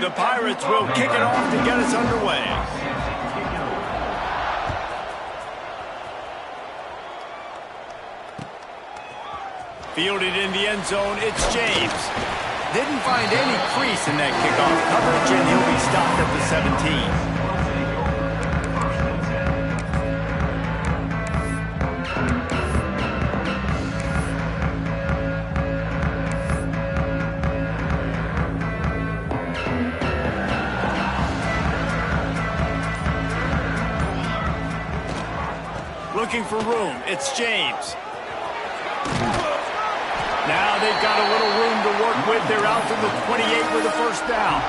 The Pirates will kick it off to get us underway. Fielded in the end zone, it's James. Didn't find any crease in that kickoff coverage, and he'll be stopped at the 17. Looking for room, it's James. Now they've got a little room to work with. They're out to the 28 with a first down.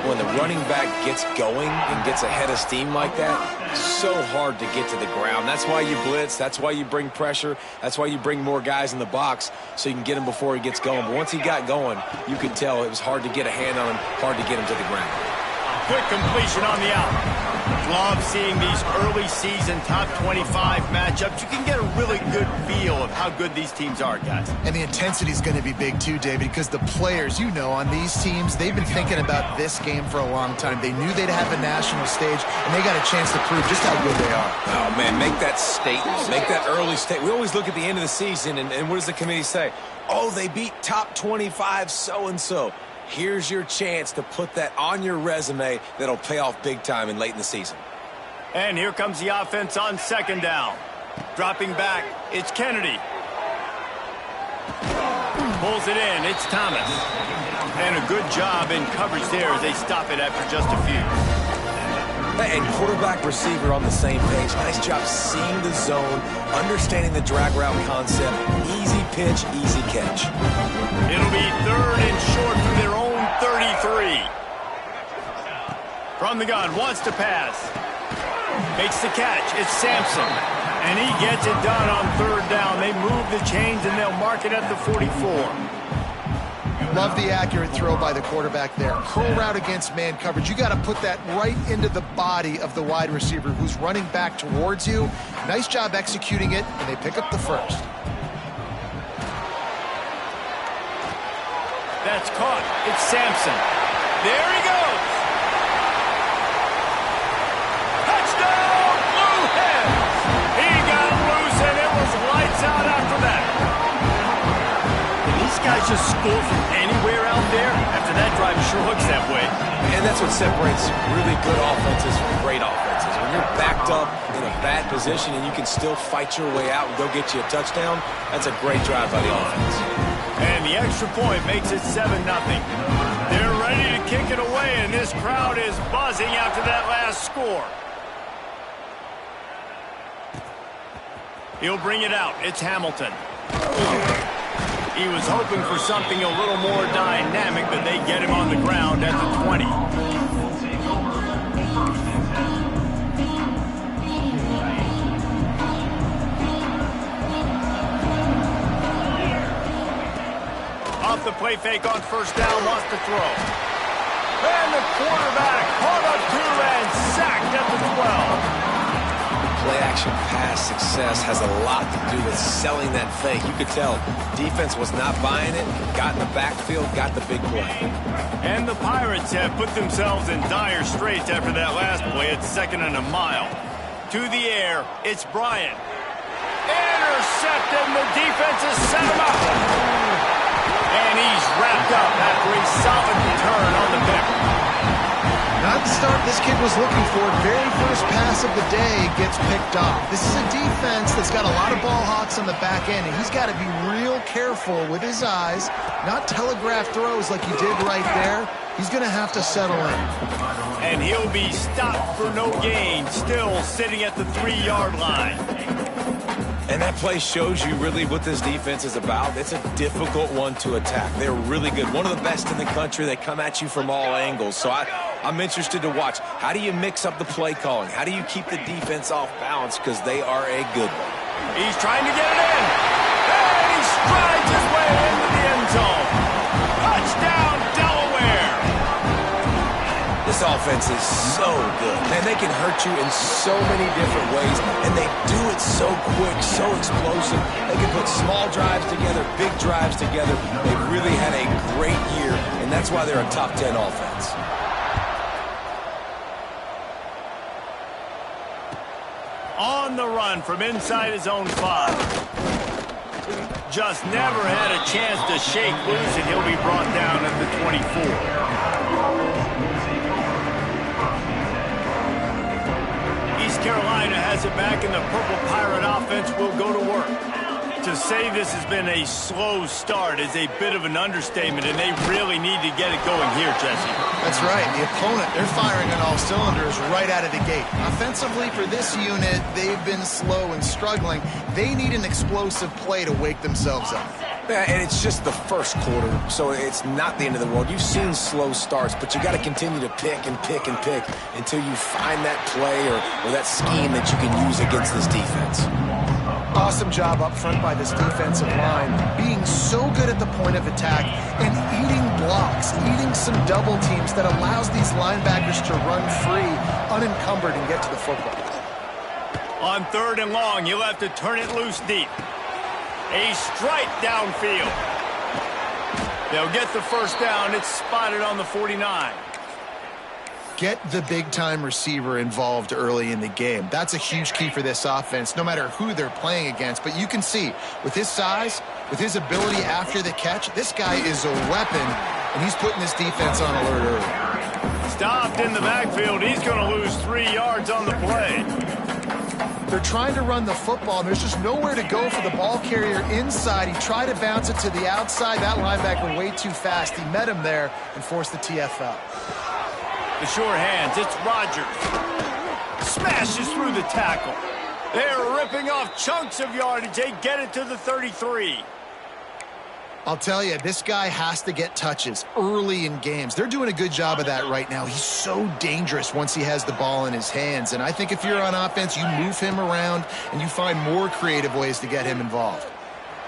When the running back gets going and gets ahead of steam like that, so hard to get to the ground. That's why you blitz. That's why you bring pressure. That's why you bring more guys in the box so you can get him before he gets going. But once he got going, you could tell it was hard to get a hand on him, hard to get him to the ground. Quick completion on the out. Love seeing these early season top 25 matchups. You can get a really good feel of how good these teams are, guys. And the intensity is going to be big too, David, because the players, you know, on these teams, they've been thinking about this game for a long time. They knew they'd have a national stage, and they got a chance to prove just how good they are. Oh, man, make that statement. Make that early statement. We always look at the end of the season, and what does the committee say? Oh, they beat top 25 so-and-so. Here's your chance to put that on your resume that'll pay off big time and late in the season. And here comes the offense on second down. Dropping back, it's Kennedy. Pulls it in, it's Thomas. And a good job in coverage there as they stop it after just a few. And quarterback receiver on the same page. Nice job seeing the zone, understanding the drag route concept. Easy pitch, easy catch. It'll be third and short from their own 33. From the gun, wants to pass. Makes the catch. It's Sampson. And he gets it done on third down. They move the chains, and they'll mark it at the 44. Love the accurate throw by the quarterback there. Curl route against man coverage. You got to put that right into the body of the wide receiver who's running back towards you. Nice job executing it, and they pick up the first. That's caught. It's Sampson. There he goes. Touchdown, Blue Hens. He got loose, and it was lights out after that. These guys just score from anywhere out there. After that drive, sure looks that way. And that's what separates really good offenses from great offenses. When you're backed up in a bad position and you can still fight your way out and go get you a touchdown, that's a great drive by the offense. And the extra point makes it 7-0. They're ready to kick it away, and this crowd is buzzing after that last score. He'll bring it out. It's Hamilton. He was hoping for something a little more dynamic, but they get him on the ground at the 20. Off the play fake on first down, wants to throw. And the quarterback caught up to and sacked at the 12. Play-action pass success has a lot to do with selling that fake. You could tell defense was not buying it, got in the backfield, got the big play. And the Pirates have put themselves in dire straits after that last play at 2nd and a mile. To the air, it's Bryant. Intercepted, and the defense has set him up. And he's wrapped up after a solid return on the pick. Not the start this kid was looking for. Very first pass of the day gets picked off. This is a defense that's got a lot of ball hawks on the back end, and he's got to be real careful with his eyes, not telegraph throws like he did right there. He's going to have to settle in. And he'll be stopped for no gain, still sitting at the 3-yard line. And that play shows you really what this defense is about. It's a difficult one to attack. They're really good. One of the best in the country. They come at you from all angles. So I'm interested to watch. How do you mix up the play calling? How do you keep the defense off balance? Because they are a good one. He's trying to get it in. And he strides his way into the end zone. Touchdown, Delaware. This offense is so good. Man, they can hurt you in so many different ways, and they do it so quick, so explosive. They can put small drives together, big drives together. They've really had a great year, and that's That's why they're a top 10 offense. On the run from inside his own 5. Just never had a chance to shake loose, and he'll be brought down at the 24. East Carolina has it back, and the Purple Pirate offense will go to work. To say this has been a slow start is a bit of an understatement, and they really need to get it going here, Jesse. That's right. The opponent, they're firing on all cylinders right out of the gate. Offensively, for this unit, they've been slow and struggling. They need an explosive play to wake themselves up. Yeah, and it's just the first quarter, so it's not the end of the world. You've seen slow starts, but you got to continue to pick and pick and pick until you find that play or that scheme that you can use against this defense. Awesome job up front by this defensive line, being so good at the point of attack and eating blocks, eating some double teams that allows these linebackers to run free, unencumbered, and get to the football. On 3rd and long, you'll have to turn it loose deep. A strike downfield. They'll get the first down. It's spotted on the 49. Get the big-time receiver involved early in the game. That's a huge key for this offense, no matter who they're playing against. But you can see, with his size, with his ability after the catch, this guy is a weapon, and he's putting this defense on alert early. Stopped in the backfield. He's going to lose 3 yards on the play. They're trying to run the football, and there's just nowhere to go for the ball carrier inside. He tried to bounce it to the outside. That linebacker way too fast. He met him there and forced the TFL. The sure hands, it's Rodgers. Smashes through the tackle. They're ripping off chunks of yardage. They get it to the 33. I'll tell you, this guy has to get touches early in games. They're doing a good job of that right now. He's so dangerous once he has the ball in his hands. And I think if you're on offense, you move him around and you find more creative ways to get him involved.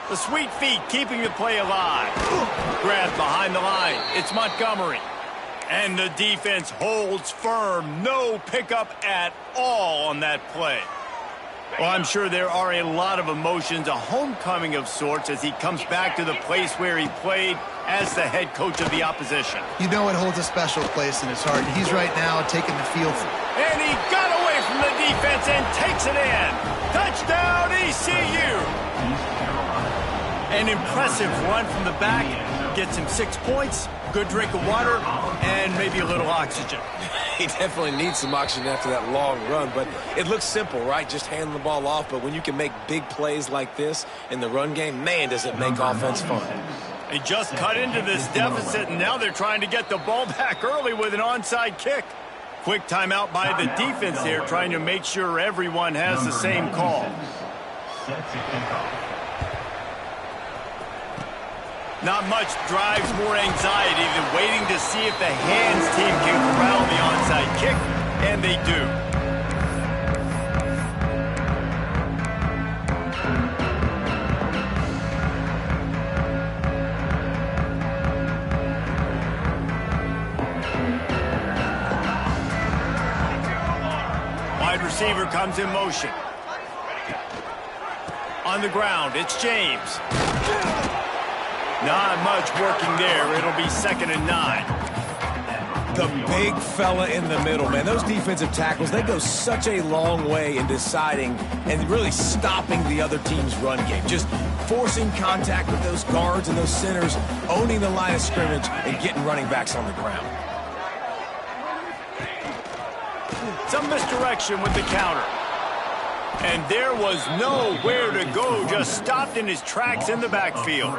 The sweet feet keeping the play alive. Grabbed behind the line. It's Montgomery. And the defense holds firm. No pickup at all on that play. Well, I'm sure there are a lot of emotions, a homecoming of sorts, as he comes back to the place where he played as the head coach of the opposition. You know it holds a special place in his heart. He's right now taking the field. And he got away from the defense and takes it in. Touchdown, ECU. An impressive run from the back. Gets him 6 points, good drink of water, and maybe a little oxygen. He definitely needs some oxygen after that long run, but it looks simple, right? Just hand the ball off, but when you can make big plays like this in the run game, man, does it make offense fun. They just cut into this deficit, and now they're trying to get the ball back early with an onside kick. Quick timeout by the defense here, trying to make sure everyone has the same call. Not much drives more anxiety than waiting to see if the hands team can corral the onside kick, and they do. Wide receiver comes in motion. On the ground, it's James. Not much working there. It'll be 2nd and 9. The big fella in the middle, man. Those defensive tackles, they go such a long way in deciding and really stopping the other team's run game. Just forcing contact with those guards and those centers, owning the line of scrimmage, and getting running backs on the ground. Some misdirection with the counter. And there was nowhere to go. Just stopped in his tracks in the backfield.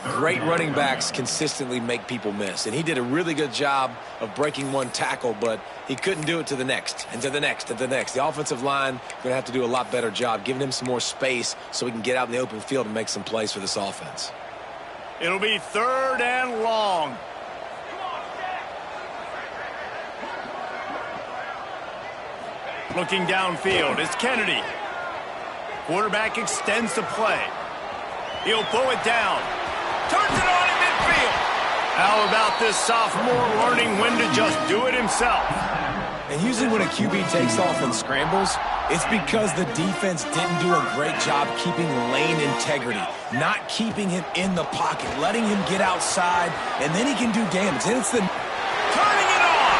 Great running backs consistently make people miss, and he did a really good job of breaking one tackle, but he couldn't do it to the next, and to the next, and to the next. The offensive line going to have to do a lot better job, giving him some more space so he can get out in the open field and make some plays for this offense. It'll be 3rd and long. Looking downfield, it's Kennedy. Quarterback extends the play. He'll pull it down. Turns it on in midfield. How about this sophomore learning when to just do it himself? And usually when a QB takes off and scrambles, It's because the defense didn't do a great job keeping lane integrity, not keeping him in the pocket, letting him get outside, and then he can do damage. And it's the... Turning it on!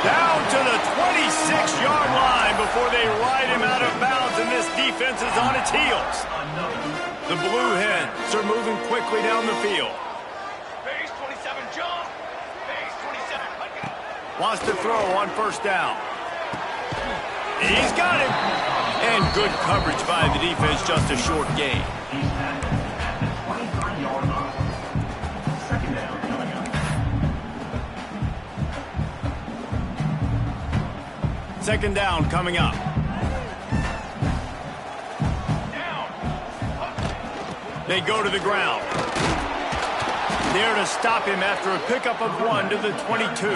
Down to the 26-yard line before they ride him out of bounds, and this defense is on its heels. The Blue Hens are moving quickly down the field. Base 27, jump! Base 27, Wants to throw on first down. He's got him. And good coverage by the defense, just a short gain. Second down coming up. They go to the ground. There to stop him after a pickup of 1 to the 22.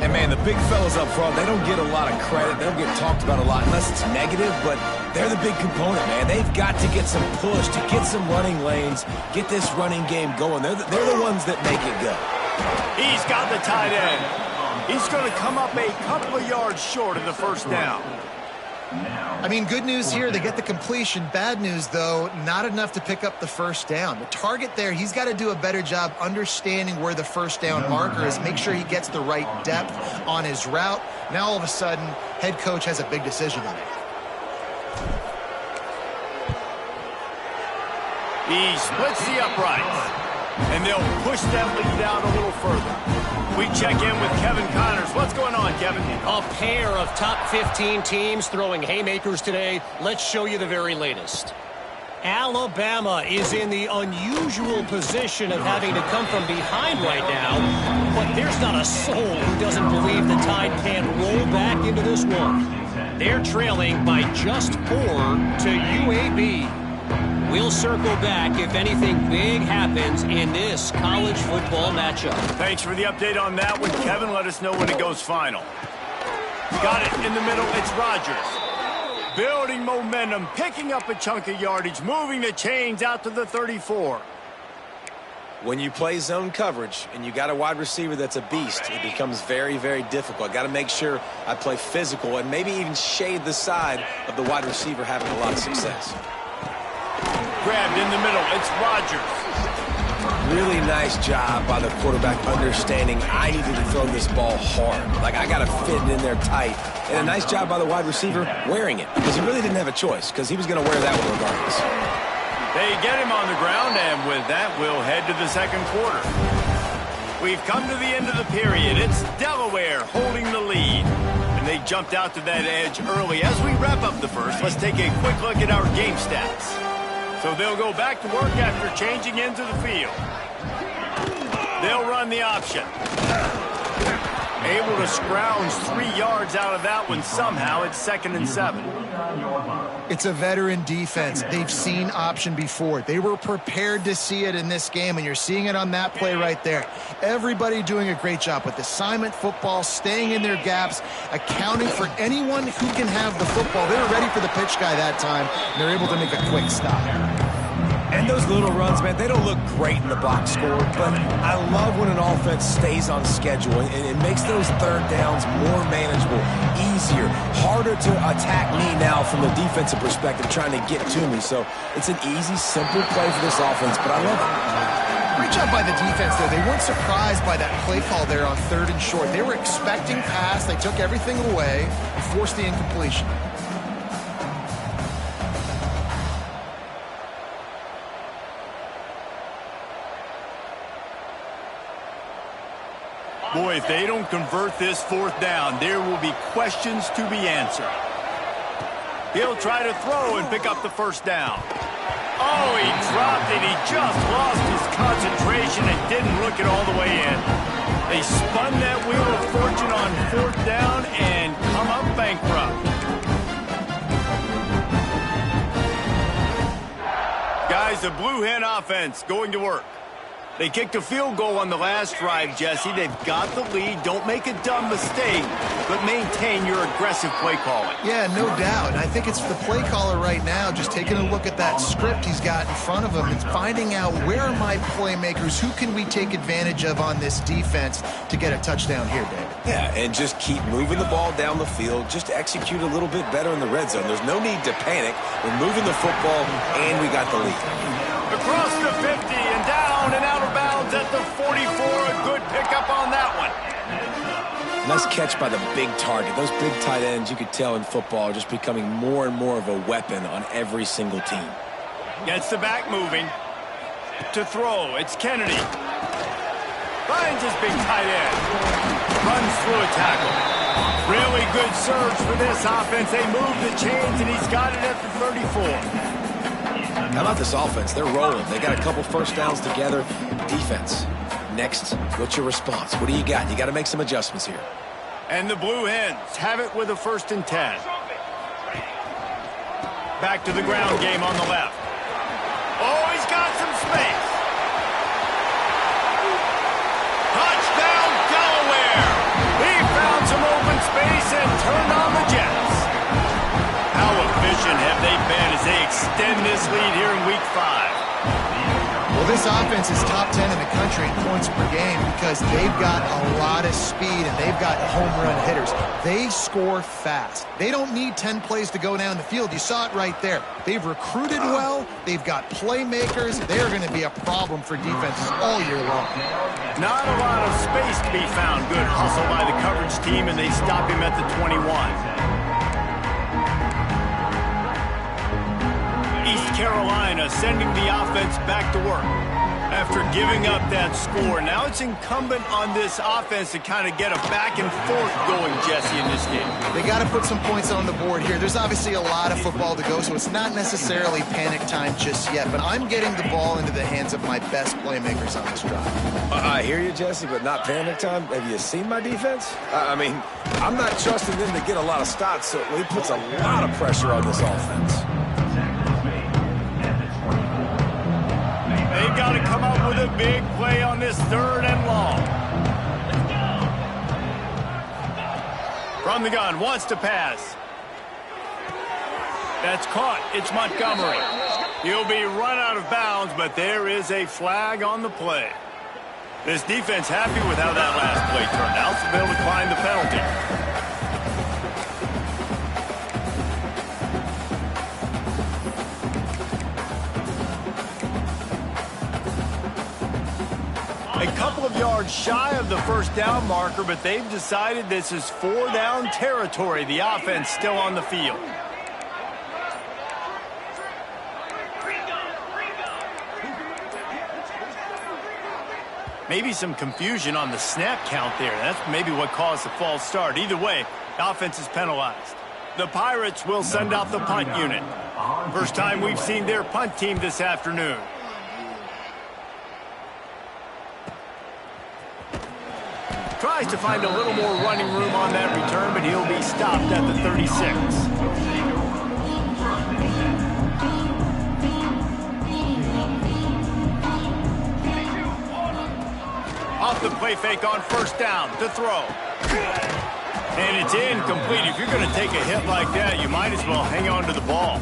And, man, the big fellas up front, they don't get a lot of credit. They don't get talked about a lot unless it's negative, but they're the big component, man. They've got to get some push, to get some running lanes, get this running game going. They're the ones that make it go. He's got the tight end. He's going to come up a couple of yards short of the first down. I mean, good news here, they get the completion. Bad news, though, not enough to pick up the first down. The target there, he's got to do a better job understanding where the first down marker is, make sure he gets the right depth on his route. Now, all of a sudden, head coach has a big decision to make. He splits the uprights, and they'll push that lead out a little further. We check in with Kevin Connors. What's going on, Kevin? A pair of top 15 teams throwing haymakers today. Let's show you the very latest. Alabama is in the unusual position of having to come from behind right now, but there's not a soul who doesn't believe the Tide can roll back into this one. They're trailing by just 4 to UAB. We'll circle back if anything big happens in this college football matchup. Thanks for the update on that one, Kevin. Let us know when it goes final. Got it in the middle. It's Rodgers. Building momentum, picking up a chunk of yardage, moving the chains out to the 34. When you play zone coverage and you got a wide receiver that's a beast, it becomes very, very difficult. Got to make sure I play physical and maybe even shade the side of the wide receiver having a lot of success. Grabbed in the middle. It's Rodgers. Really nice job by the quarterback understanding I needed to throw this ball hard. Like, I got to fit it in there tight. And a nice job by the wide receiver wearing it, because he really didn't have a choice, because he was going to wear that one regardless. They get him on the ground, and with that, we'll head to the second quarter. We've come to the end of the period. It's Delaware holding the lead. And they jumped out to that edge early. As we wrap up the first, let's take a quick look at our game stats. So they'll go back to work after changing into the field. They'll run the option. Able to scrounge 3 yards out of that one somehow. It's 2nd and 7. It's a veteran defense. They've seen option before. They were prepared to see it in this game, and you're seeing it on that play right there. Everybody doing a great job with assignment football, staying in their gaps, accounting for anyone who can have the football. They were ready for the pitch guy that time, and they're able to make a quick stop. And those little runs, man, they don't look great in the box score, but I love when an offense stays on schedule, and it makes those third downs more manageable, easier, harder to attack me now from the defensive perspective trying to get to me. So it's an easy, simple play for this offense, but I love it. Great job by the defense there. They weren't surprised by that play call there on 3rd and short. They were expecting pass. They took everything away and forced the incompletion. Boy, if they don't convert this 4th down, there will be questions to be answered. He'll try to throw and pick up the first down. Oh, he dropped it. He just lost his concentration and didn't look it all the way in. They spun that wheel of fortune on 4th down and come up bankrupt. Guys, the Blue Hen offense going to work. They kicked a field goal on the last drive, Jesse. They've got the lead. Don't make a dumb mistake, but maintain your aggressive play calling. Yeah, no doubt. And I think it's the play caller right now just taking a look at that script he's got in front of him and finding out where are my playmakers, who can we take advantage of on this defense to get a touchdown here, David. Yeah, and just keep moving the ball down the field. Just execute a little bit better in the red zone. There's no need to panic. We're moving the football, and we got the lead. Across the 50 and down and out of bounds at the 44. A good pickup on that one. Nice catch by the big target. Those big tight ends, you could tell in football, are just becoming more and more of a weapon on every single team. Gets the back moving. To throw, it's Kennedy. Finds his big tight end. Runs through a tackle. Really good surge for this offense. They move the chains, and he's got it at the 34. How about this offense? They're rolling. They got a couple first downs together. Defense. Next, what's your response? What do you got? You got to make some adjustments here. And the Blue Hens have it with a 1st and 10. Back to the ground game on the left. Oh, he's got some space. Touchdown, Delaware. He found some open space and turned on the Jets. How efficient have they been as they extend this lead here in Week 5? Well, this offense is top 10 in the country in points per game because they've got a lot of speed and they've got home run hitters. They score fast. They don't need 10 plays to go down the field. You saw it right there. They've recruited well. They've got playmakers. They're going to be a problem for defenses all year long. Not a lot of space to be found. Good hustle by the coverage team, and they stop him at the 21. East Carolina sending the offense back to work after giving up that score. Now it's incumbent on this offense to kind of get a back and forth going, Jesse, in this game. They got to put some points on the board here. There's obviously a lot of football to go, so it's not necessarily panic time just yet, but I'm getting the ball into the hands of my best playmakers on this drive. I hear you, Jesse, but not panic time. Have you seen my defense? I mean, I'm not trusting them to get a lot of stops, so he puts a lot of pressure on this offense. They've got to come up with a big play on this 3rd and long. From the gun, wants to pass. That's caught. It's Montgomery. He'll be run out of bounds, but there is a flag on the play. This defense happy with how that last play turned out, so they'll decline the penalty. A couple of yards shy of the 1st down marker, but they've decided this is 4 down territory. The offense still on the field. Maybe some confusion on the snap count there. That's maybe what caused the false start. Either way, the offense is penalized. The Pirates will send out the punt unit. First time we've seen their punt team this afternoon. Tries to find a little more running room on that return, but he'll be stopped at the 36. Off the play fake on 1st down to throw. And it's incomplete. If you're going to take a hit like that, you might as well hang on to the ball.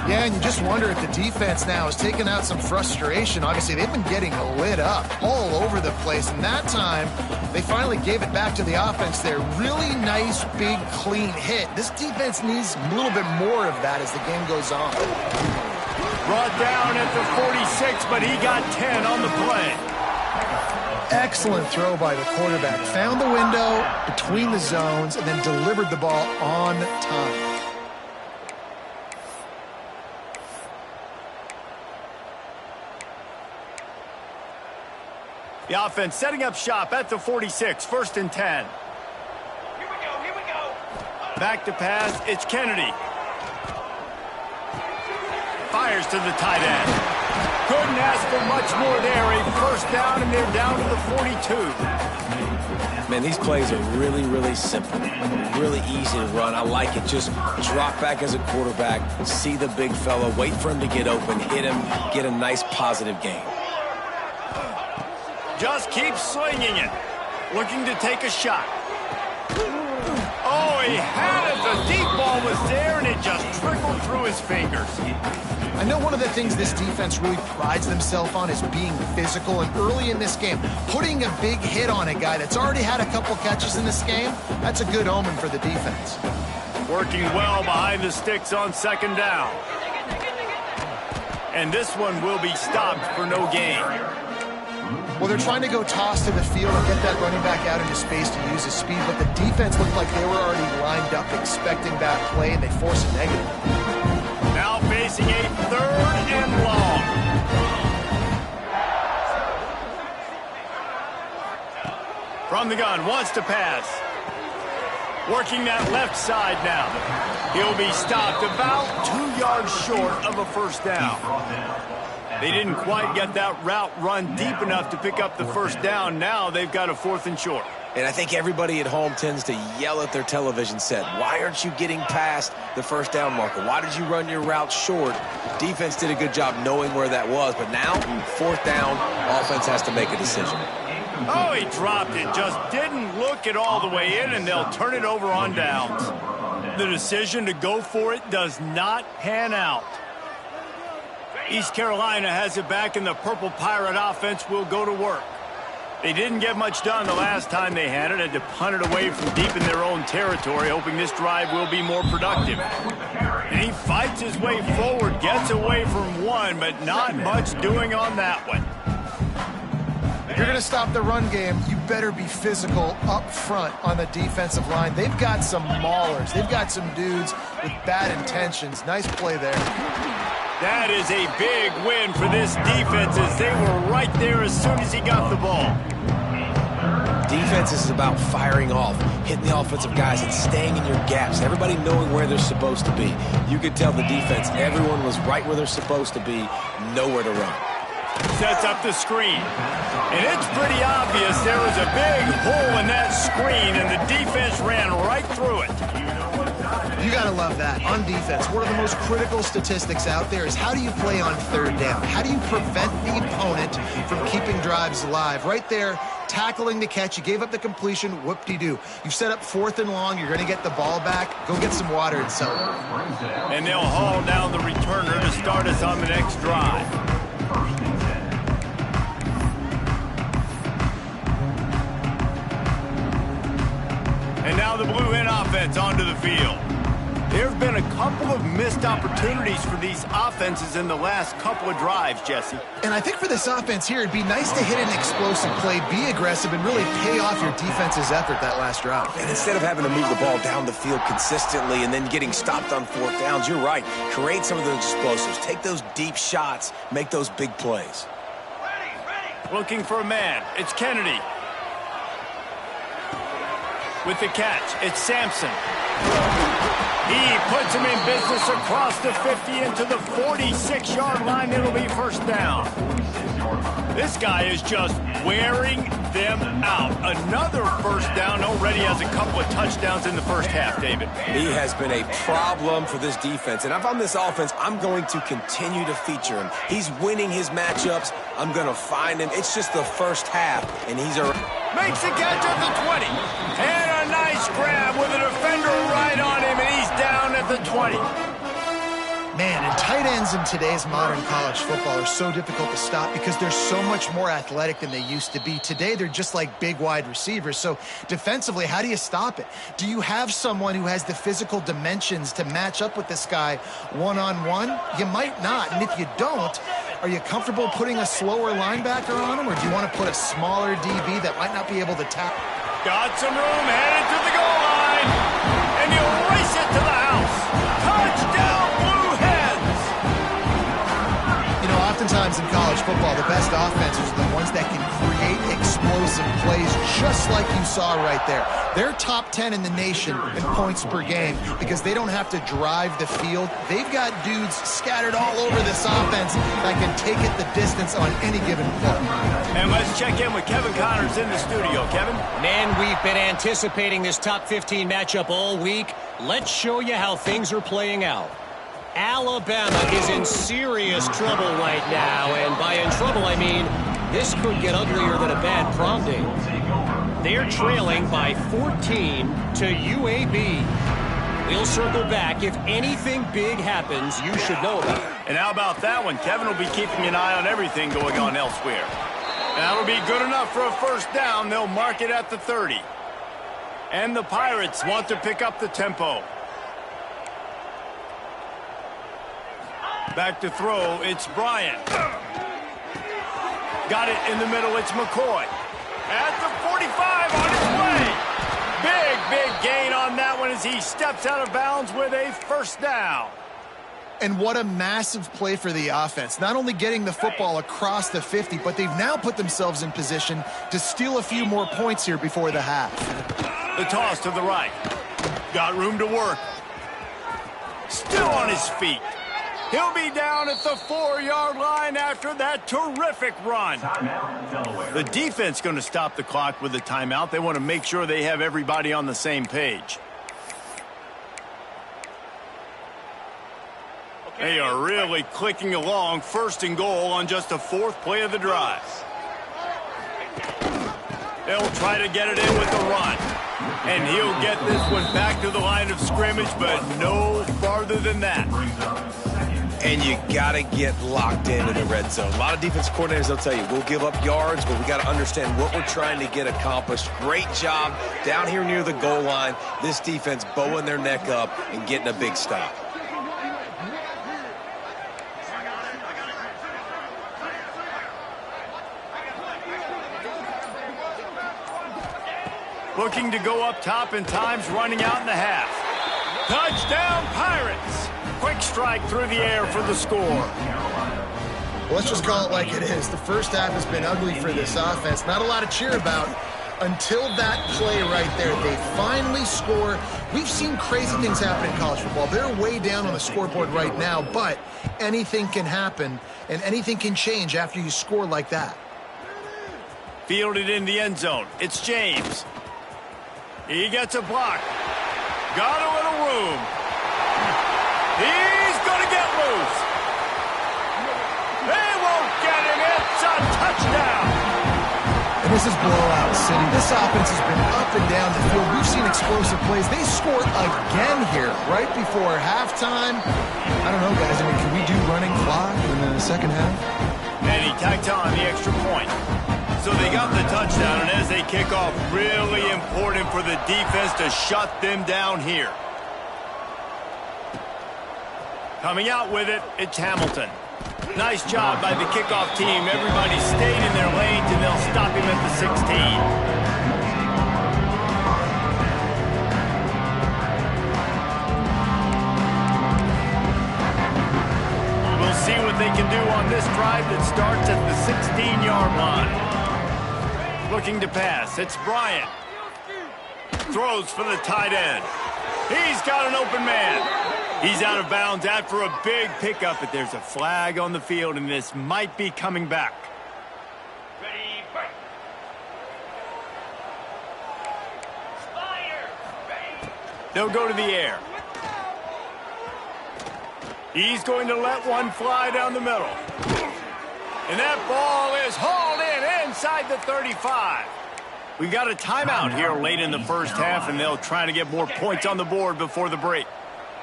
Yeah, and you just wonder if the defense now is taking out some frustration. Obviously, they've been getting lit up all over the place, and that time they finally gave it back to the offense there. Really nice, big, clean hit. This defense needs a little bit more of that as the game goes on. Brought down at the 46, but he got 10 on the play. Excellent throw by the quarterback. Found the window between the zones and then delivered the ball on time. The offense setting up shop at the 46, 1st and 10. Here we go. Back to pass, it's Kennedy. Fires to the tight end. Couldn't ask for much more there. A 1st down, and they're down to the 42. Man, these plays are really, really simple. Really easy to run. I like it. Just drop back as a quarterback, see the big fella, wait for him to get open, hit him, get a nice positive gain. Just keeps slinging it. Looking to take a shot. Oh, he had it. The deep ball was there, and it just trickled through his fingers. I know one of the things this defense really prides themselves on is being physical, and early in this game, putting a big hit on a guy that's already had a couple catches in this game, that's a good omen for the defense. Working well behind the sticks on second down. And this one will be stopped for no gain. Well, they're trying to go toss to the field and get that running back out into space to use his speed, but the defense looked like they were already lined up expecting that play, and they force a negative. Now facing a 3rd and long. From the gun, wants to pass. Working that left side now. He'll be stopped about 2 yards short of a first down. They didn't quite get that route run deep enough to pick up the first down. Now they've got a 4th and short. And I think everybody at home tends to yell at their television set, why aren't you getting past the first down marker? Why did you run your route short? Defense did a good job knowing where that was, but now, 4th down, offense has to make a decision. Oh, he dropped it. Just didn't look it all the way in, and they'll turn it over on downs. The decision to go for it does not pan out. East Carolina has it back, and the Purple Pirate offense will go to work. They didn't get much done the last time they had it. Had to punt it away from deep in their own territory, hoping this drive will be more productive. And he fights his way forward, gets away from one, but not much doing on that one. If you're going to stop the run game, you better be physical up front on the defensive line. They've got some maulers. They've got some dudes with bad intentions. Nice play there. That is a big win for this defense, as they were right there as soon as he got the ball. Defense is about firing off, hitting the offensive guys and staying in your gaps, everybody knowing where they're supposed to be. You could tell the defense, everyone was right where they're supposed to be, nowhere to run. Sets up the screen. And it's pretty obvious there was a big hole in that screen, and the defense ran right through it. You got to love that. On defense, one of the most critical statistics out there is how do you play on 3rd down? How do you prevent the opponent from keeping drives alive? Right there, tackling the catch. You gave up the completion. Whoop-de-doo. You've set up 4th and long. You're going to get the ball back. Go get some water and settle. And they'll haul down the returner to start us on the next drive. And now the Blue Hen offense onto the field. There have been a couple of missed opportunities for these offenses in the last couple of drives, Jesse. And I think for this offense here, it'd be nice to hit an explosive play, be aggressive, and really pay off your defense's effort that last drive. And instead of having to move the ball down the field consistently and then getting stopped on 4th downs, you're right. Create some of those explosives. Take those deep shots. Make those big plays. Looking for a man. It's Kennedy. With the catch, it's Sampson. He puts him in business across the 50 into the 46-yard line. It'll be first down. This guy is just wearing them out. Another first down. Already has a couple of touchdowns in the first half, David. He has been a problem for this defense. And if I'm this offense, I'm going to continue to feature him. He's winning his matchups. I'm going to find him. It's just the first half, and he's a... Makes the catch at the 20. And a nice grab with a defender right on him, and he's down at the 20. Man, and tight ends in today's modern college football are so difficult to stop because they're so much more athletic than they used to be. Today, they're just like big wide receivers. So defensively, how do you stop it? Do you have someone who has the physical dimensions to match up with this guy one-on-one? You might not. And if you don't, are you comfortable putting a slower linebacker on him, or do you want to put a smaller DB that might not be able to tackle? Got some room, headed to the goal line, and he'll race it to the house. Touchdown, Blue Hens! You know, oftentimes in college football, the best offenses are the ones that can create explosive plays, just like you saw right there. They're top 10 in the nation in points per game because they don't have to drive the field. They've got dudes scattered all over this offense that can take it the distance on any given play. And let's check in with Kevin Connors in the studio. Kevin? Man, we've been anticipating this top 15 matchup all week. Let's show you how things are playing out. Alabama is in serious trouble right now, and by in trouble I mean This could get uglier than a bad prom date. They're trailing by 14 to UAB. We'll circle back. If anything big happens, you should know about it. And how about that one? Kevin will be keeping an eye on everything going on elsewhere. That'll be good enough for a first down. They'll mark it at the 30. And the Pirates want to pick up the tempo. Back to throw, it's Bryant. Got it in the middle, it's McCoy. At the 45, on his way. Big gain on that one as he steps out of bounds with a first down. And what a massive play for the offense. Not only getting the football across the 50, but they've now put themselves in position to steal a few more points here before the half. The toss to the right. Got room to work. Still on his feet. He'll be down at the 4-yard line after that terrific run. The defense going to stop the clock with a timeout. They want to make sure they have everybody on the same page. They are really clicking along. First and goal on just the 4th play of the drive. They'll try to get it in with the run. And he'll get this one back to the line of scrimmage, but no farther than that. And you got to get locked into the red zone. A lot of defense coordinators, they'll tell you, we'll give up yards, but we got to understand what we're trying to get accomplished. Great job down here near the goal line. This defense bowing their neck up and getting a big stop. Looking to go up top, and time's running out in the half. Touchdown, Pirates! Quick strike through the air for the score. Well, let's just call it like it is. The first half has been ugly for this offense. Not a lot to cheer about until that play right there. They finally score. We've seen crazy things happen in college football. They're way down on the scoreboard right now, but anything can happen, and anything can change after you score like that. Fielded in the end zone. It's James. He gets a block. Got a little room. He's going to get loose. They won't get him. It's a touchdown. And this is blowout city. This offense has been up and down the field. We've seen explosive plays. They score again here right before halftime. I don't know, guys. I mean, can we do running clock in the second half? And he tacked on the extra point. So they got the touchdown, and as they kick off, really important for the defense to shut them down here. Coming out with it, it's Hamilton. Nice job by the kickoff team. Everybody stayed in their lanes, and they'll stop him at the 16. We'll see what they can do on this drive that starts at the 16-yard line. Looking to pass. It's Bryant. Throws for the tight end. He's got an open man. He's out of bounds after a big pickup, but there's a flag on the field, and this might be coming back. Ready, fight. Fire. Ready. They'll go to the air. He's going to let one fly down the middle. And that ball is hauled in inside the 35. We've got a timeout here late in the first half, and they'll try to get more points on the board before the break.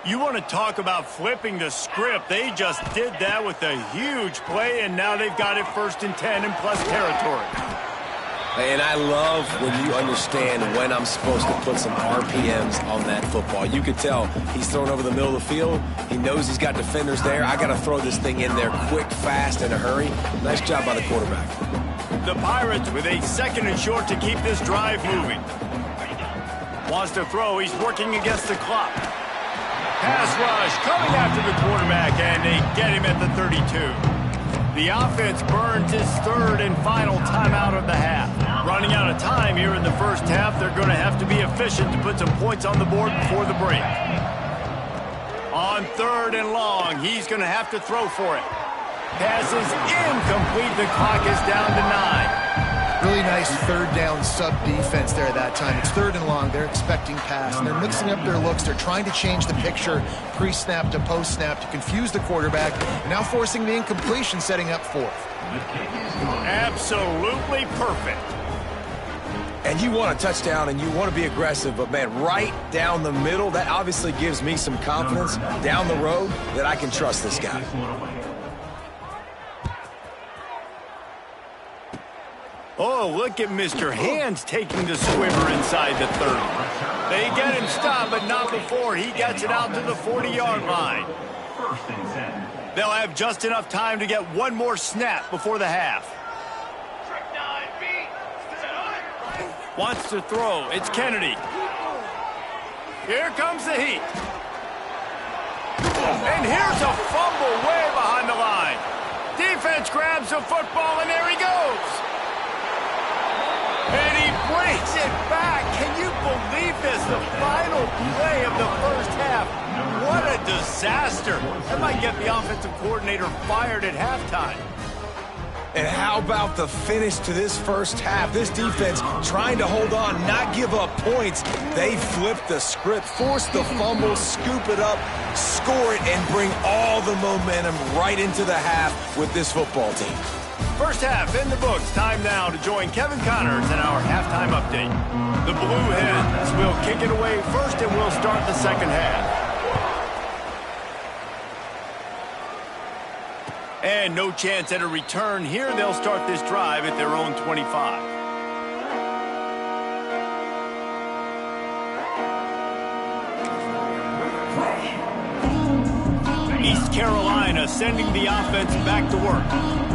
You want to talk about flipping the script. They just did that with a huge play, and now they've got it 1st and 10 in plus territory. And I love when you understand when I'm supposed to put some RPMs on that football. You could tell he's thrown over the middle of the field. He knows he's got defenders there. I got to throw this thing in there quick, fast, in a hurry. Nice job by the quarterback. The Pirates with a 2nd and short to keep this drive moving. Wants to throw. He's working against the clock. Pass rush coming after the quarterback, and they get him at the 32. The offense burns his 3rd and final timeout of the half. Running out of time here in the first half, they're going to have to be efficient to put some points on the board before the break. On 3rd and long, he's going to have to throw for it. Pass is incomplete. The clock is down to 9. Really nice third down sub defense there that time. It's third and long. They're expecting pass, and they're mixing up their looks. They're trying to change the picture pre-snap to post-snap to confuse the quarterback, and now forcing the incompletion, setting up fourth. Absolutely perfect. And you want a touchdown and you want to be aggressive, but man, right down the middle, that obviously gives me some confidence down the road that I can trust this guy. Oh, look at Mr. Hands taking the swimmer inside the 30. They get him stopped, but not before he gets it out to the 40-yard line. They'll have just enough time to get one more snap before the half. Wants to throw. It's Kennedy. Here comes the heat. And here's a fumble way behind the line. Defense grabs the football, and there he goes. And he brings it back. Can you believe this? The final play of the first half. What a disaster. That might get the offensive coordinator fired at halftime. And how about the finish to this first half? This defense trying to hold on, not give up points. They flipped the script, forced the fumble, scoop it up, score it, and bring all the momentum right into the half with this football team. First half in the books. Time now to join Kevin Connors in our halftime update. The Blue Hens will kick it away first, and we'll start the second half. And no chance at a return here. They'll start this drive at their own 25. East Carolina sending the offense back to work.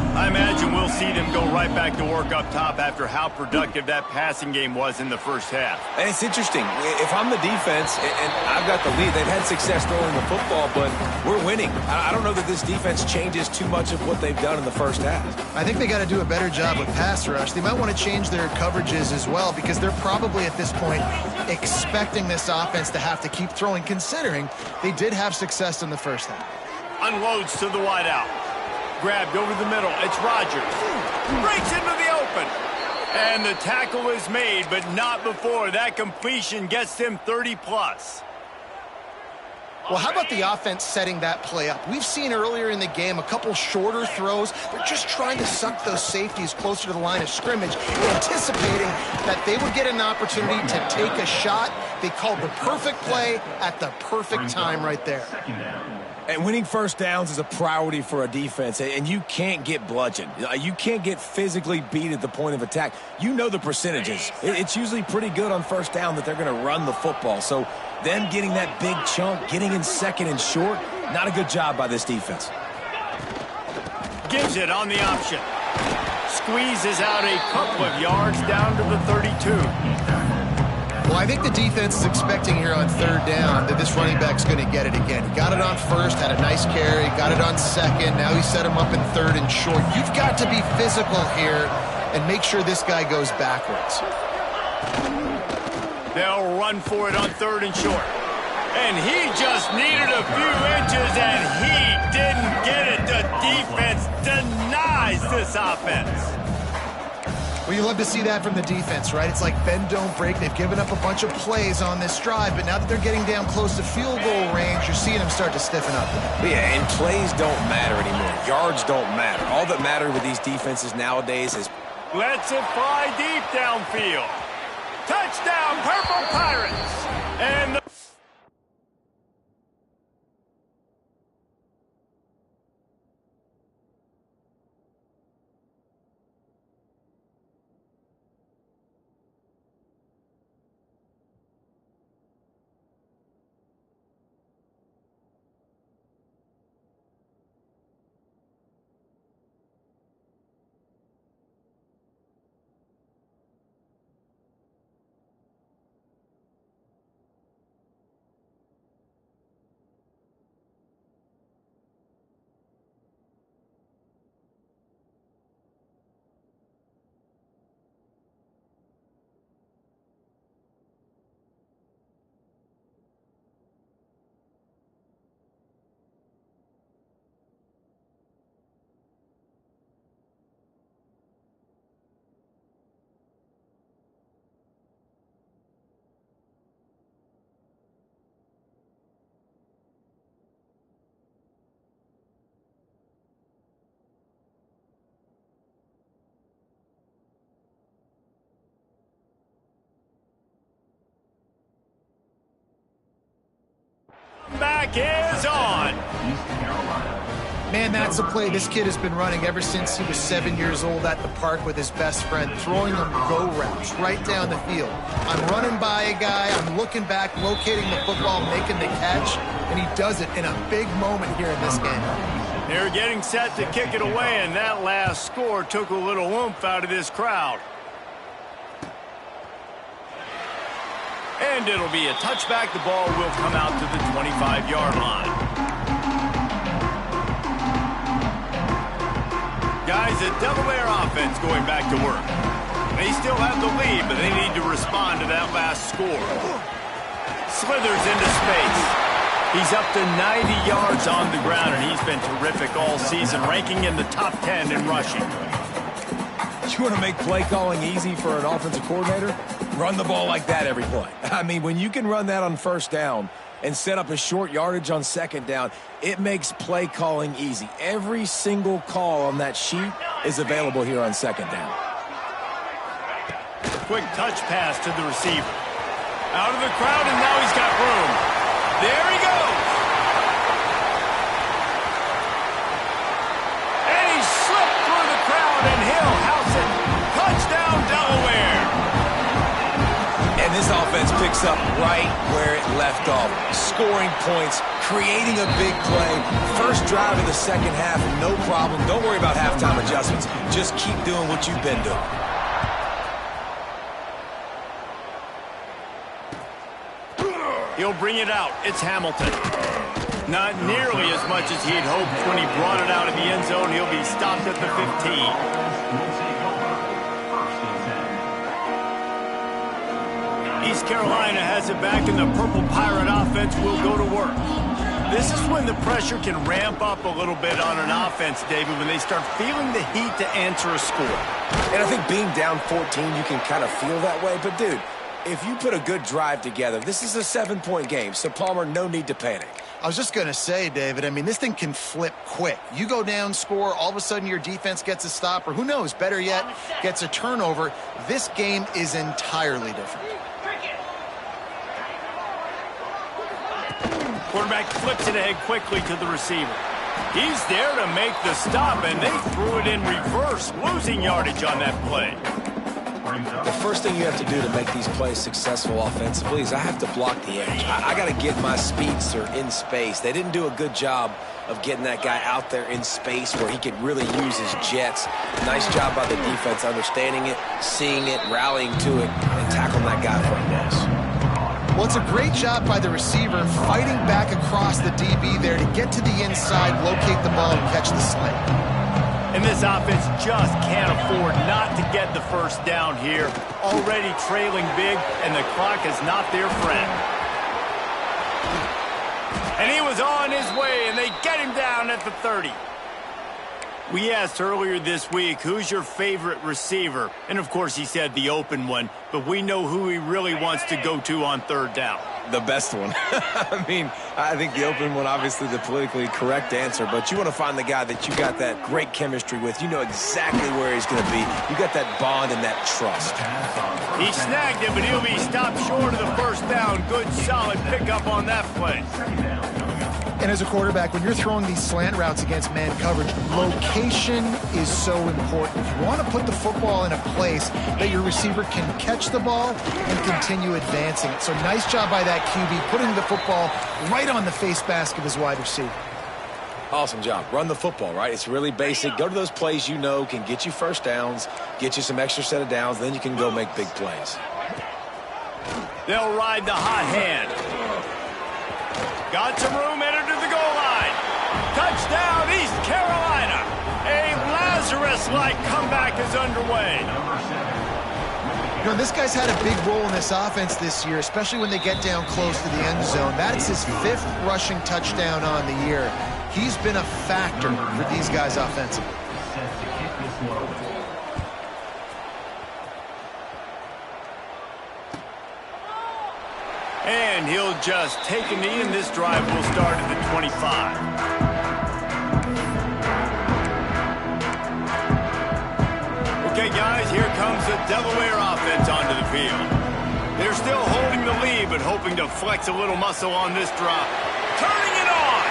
I imagine we'll see them go right back to work up top after how productive that passing game was in the first half. And it's interesting. If I'm the defense and I've got the lead, they've had success throwing the football, but we're winning. I don't know that this defense changes too much of what they've done in the first half. I think they got to do a better job with pass rush. They might want to change their coverages as well, because they're probably at this point expecting this offense to have to keep throwing, considering they did have success in the first half. Unloads to the wideout. Grabbed over the middle. It's Rodgers. Breaks into the open. And the tackle is made, but not before. That completion gets them 30-plus. Well, how about the offense setting that play up? We've seen earlier in the game a couple shorter throws. They're just trying to suck those safeties closer to the line of scrimmage, anticipating that they would get an opportunity to take a shot. They called the perfect play at the perfect time right there. And winning first downs is a priority for a defense, and you can't get bludgeoned. You can't get physically beat at the point of attack. You know the percentages. It's usually pretty good on first down that they're going to run the football. So them getting that big chunk, getting in second and short, not a good job by this defense. Gives it on the option. Squeezes out a couple of yards down to the 32. Well, I think the defense is expecting here on third down that this running back's going to get it again. He got it on first, had a nice carry, got it on second. Now he set him up in third and short. You've got to be physical here and make sure this guy goes backwards. They'll run for it on third and short. And he just needed a few inches, and he didn't get it. The defense denies this offense. Well, you love to see that from the defense, right? It's like bend, don't break. They've given up a bunch of plays on this drive, but now that they're getting down close to field goal range, you're seeing them start to stiffen up. Yeah, and plays don't matter anymore. Yards don't matter. All that matters with these defenses nowadays is... Lets it fly deep downfield. Touchdown, Purple Pirates! And the quarterback is on. Man, that's a play this kid has been running ever since he was 7 years old at the park with his best friend, throwing them go routes right down the field. I'm running by a guy, I'm looking back, locating the football, making the catch, and he does it in a big moment here in this game. They're getting set to kick it away, and that last score took a little oomph out of this crowd. And it'll be a touchback. The ball will come out to the 25-yard line. Guys, the Delaware offense going back to work. They still have the lead, but they need to respond to that last score. Slithers into space. He's up to 90 yards on the ground, and he's been terrific all season, ranking in the top 10 in rushing. You want to make play calling easy for an offensive coordinator? Run the ball like that every play. I mean, when you can run that on first down and set up a short yardage on second down, it makes play calling easy. Every single call on that sheet is available here on second down. Quick touch pass to the receiver. Out of the crowd, and now he's got room. There he goes. And he slipped through the crowd, and he'll house it. Touchdown, Delaware. And this offense picks up right where it left off. Scoring points, creating a big play. First drive of the second half, no problem. Don't worry about halftime adjustments. Just keep doing what you've been doing. He'll bring it out. It's Hamilton. Not nearly as much as he'd hoped when he brought it out of the end zone. He'll be stopped at the 15. East Carolina has it back, and the Purple Pirate offense will go to work. This is when the pressure can ramp up a little bit on an offense, David, when they start feeling the heat to answer a score. And I think being down 14, you can kind of feel that way. But, dude, if you put a good drive together, this is a 7-point game, so Palmer, no need to panic. I was just going to say, David, I mean, this thing can flip quick. You go down, score, all of a sudden your defense gets a stop, or who knows, better yet, gets a turnover. This game is entirely different. Quarterback flips it ahead quickly to the receiver. He's there to make the stop, and they threw it in reverse, losing yardage on that play. The first thing you have to do to make these plays successful offensively is I have to block the edge. I got to get my speedster in space. They didn't do a good job of getting that guy out there in space where he could really use his jets. Nice job by the defense understanding it, seeing it, rallying to it, and tackling that guy for a loss. Well, it's a great job by the receiver fighting back across the DB there to get to the inside, locate the ball, and catch the slant. And this offense just can't afford not to get the first down here. Already trailing big, and the clock is not their friend. And he was on his way, and they get him down at the 30. We asked earlier this week, who's your favorite receiver? And, of course, he said the open one, but we know who he really wants to go to on third down. The best one. I mean, I think the open one, obviously the politically correct answer, but you want to find the guy that you got that great chemistry with. You know exactly where he's going to be. You got that bond and that trust. He snagged him, but he'll be stopped short of the first down. Good, solid pickup on that play. And as a quarterback, when you're throwing these slant routes against man coverage, location is so important. You want to put the football in a place that your receiver can catch the ball and continue advancing it. So nice job by that QB, putting the football right on the face mask of his wide receiver. Awesome job. Run the football, right? It's really basic. Go to those plays you know can get you first downs, get you some extra set of downs, then you can go make big plays. They'll ride the hot hand. Got some room, entered to the goal line. Touchdown, East Carolina. A Lazarus-like comeback is underway. You know, this guy's had a big role in this offense this year, especially when they get down close to the end zone. That's his 5th rushing touchdown on the year. He's been a factor for these guys offensively. And he'll just take a knee, and this drive will start at the 25. Okay, guys, here comes the Delaware offense onto the field. They're still holding the lead, but hoping to flex a little muscle on this drive. turning it on.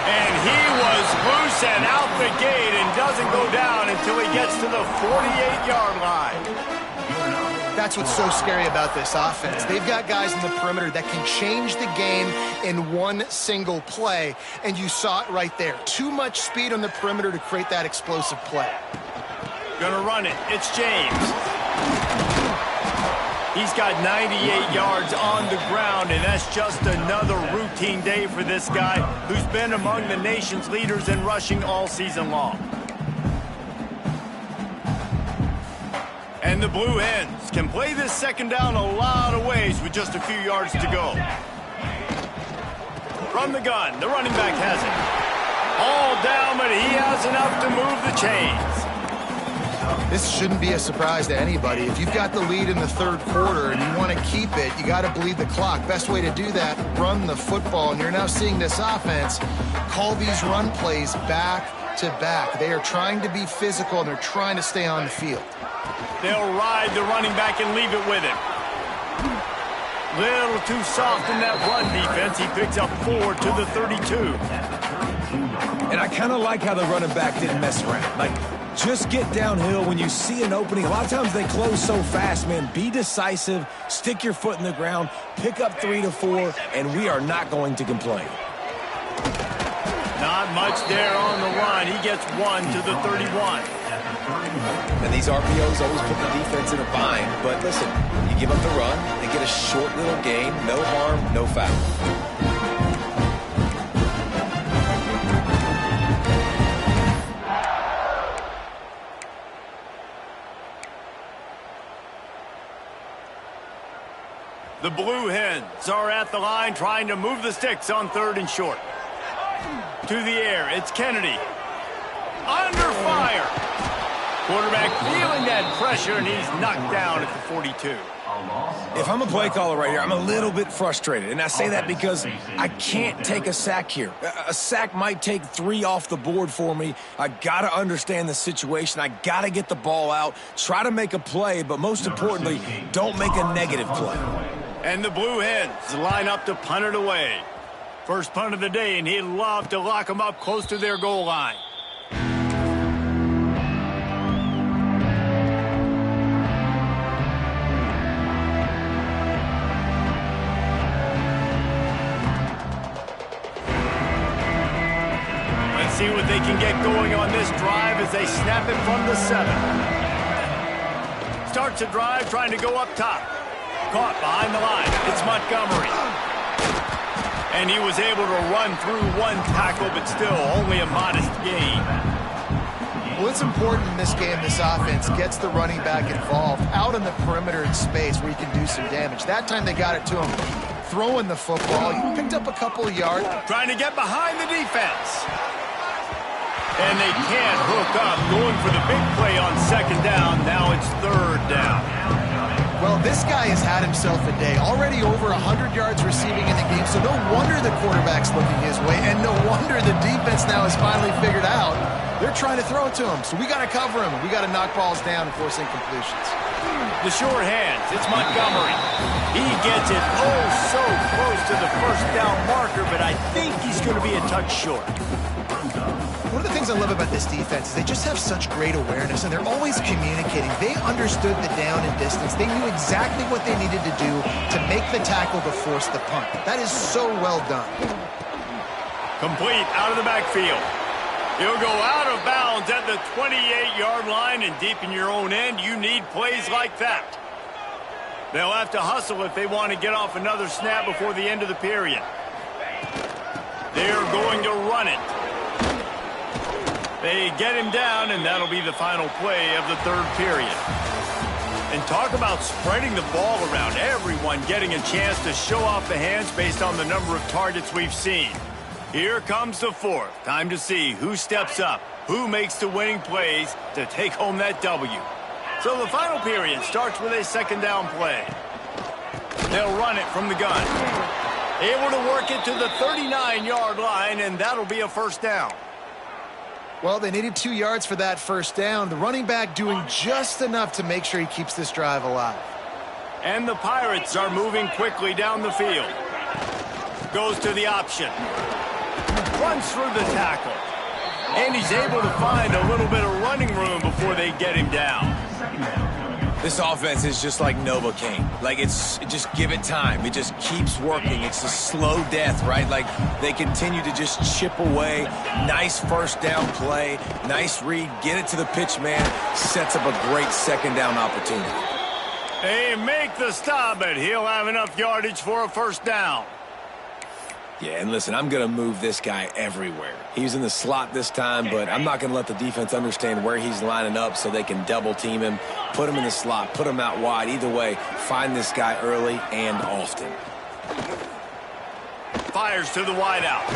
And he was loose and out the gate and doesn't go down until he gets to the 48-yard line. That's what's so scary about this offense. They've got guys in the perimeter that can change the game in one single play, and you saw it right there. Too much speed on the perimeter to create that explosive play. Gonna run it. It's James. He's got 98 yards on the ground, and that's just another routine day for this guy who's been among the nation's leaders in rushing all season long. And the Blue Hens can play this second down a lot of ways with just a few yards to go. From the gun, the running back has it. All down, but he has enough to move the chains. This shouldn't be a surprise to anybody. If you've got the lead in the third quarter and you want to keep it, you got to bleed the clock. Best way to do that, run the football. And you're now seeing this offense call these run plays back to back. They are trying to be physical, and they're trying to stay on the field. They'll ride the running back and leave it with him. Little too soft in that run defense. He picks up 4 to the 32. And I kind of like how the running back didn't mess around. Like, just get downhill when you see an opening. A lot of times they close so fast, man. Be decisive, stick your foot in the ground, pick up 3 to 4, and we are not going to complain. Not much there on the run. He gets 1 to the 31. And these RPOs always put the defense in a bind. But listen, you give up the run, they get a short little gain, no harm, no foul. The Blue Hens are at the line trying to move the sticks on 3rd and short. To the air, it's Kennedy. Under fire. Quarterback feeling that pressure, and he's knocked down at the 42. If I'm a play caller right here, I'm a little bit frustrated. And I say that because I can't take a sack here. A sack might take 3 off the board for me. I got to understand the situation. I got to get the ball out, try to make a play, but most importantly, don't make a negative play. And the Blue Hens line up to punt it away. First punt of the day, and he'd love to lock them up close to their goal line. Let's see what they can get going on this drive as they snap it from the 7. Starts a drive trying to go up top. Caught behind the line. It's Montgomery. And he was able to run through 1 tackle, but still only a modest gain. Well, it's important in this game, this offense gets the running back involved out on the perimeter in space where he can do some damage. That time they got it to him throwing the football. He picked up a couple of yards. Trying to get behind the defense. And they can't hook up. Going for the big play on 2nd down. Now it's 3rd down. Well, this guy has had himself a day. Already over 100 yards receiving in the game, so no wonder the quarterback's looking his way, and no wonder the defense now has finally figured out they're trying to throw it to him. So we got to cover him. We got to knock balls down and force incompletions. The short hands. It's Montgomery. He gets it so close to the 1st down marker, but I think he's going to be a touch short. One of the things I love about this defense is they just have such great awareness, and they're always communicating. They understood the down and distance. They knew exactly what they needed to do to make the tackle to force the punt. That is so well done. Complete out of the backfield. He'll go out of bounds at the 28-yard line, and deep in your own end, you need plays like that. They'll have to hustle if they want to get off another snap before the end of the period. They're going to run it. They get him down, and that'll be the final play of the 3rd period. And talk about spreading the ball around. Everyone getting a chance to show off the hands based on the number of targets we've seen. Here comes the 4th. Time to see who steps up, who makes the winning plays to take home that W. So the final period starts with a 2nd down play. They'll run it from the gun. Able to work it to the 39-yard line, and that'll be a 1st down. Well, they needed 2 yards for that 1st down. The running back doing just enough to make sure he keeps this drive alive. And the Pirates are moving quickly down the field. Goes to the option. Runs through the tackle. And he's able to find a little bit of running room before they get him down. This offense is just like Novocaine. Like, just give it time. It just keeps working. It's a slow death, right? Like, they continue to just chip away. Nice first down play. Nice read. Get it to the pitch man. Sets up a great second down opportunity. They make the stop, but he'll have enough yardage for a first down. Yeah, and listen, I'm going to move this guy everywhere. He's in the slot this time, but I'm not going to let the defense understand where he's lining up so they can double team him, put him in the slot, put him out wide. Either way, find this guy early and often. Fires to the wideout.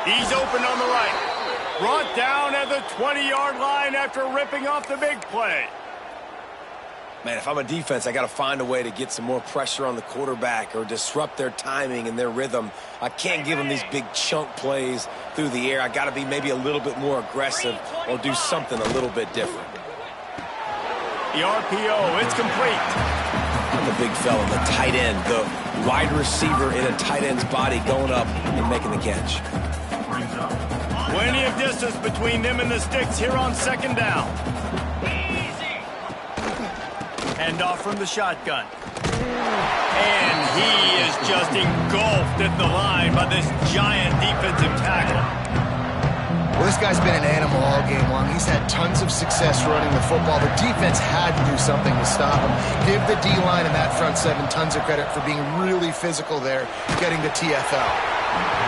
He's open on the right. Brought down at the 20-yard line after ripping off the big play. Man, if I'm a defense, I got to find a way to get some more pressure on the quarterback or disrupt their timing and their rhythm. I can't give them these big chunk plays through the air. I got to be maybe a little bit more aggressive or do something a little bit different. The RPO, it's complete. I'm the big fella, the tight end, the wide receiver in a tight end's body going up and making the catch. Plenty of distance between them and the sticks here on second down. Hand off from the shotgun. And he is just engulfed at the line by this giant defensive tackle. Well, this guy's been an animal all game long. He's had tons of success running the football. The defense had to do something to stop him. Give the D-line and that front seven tons of credit for being really physical there, getting the TFL.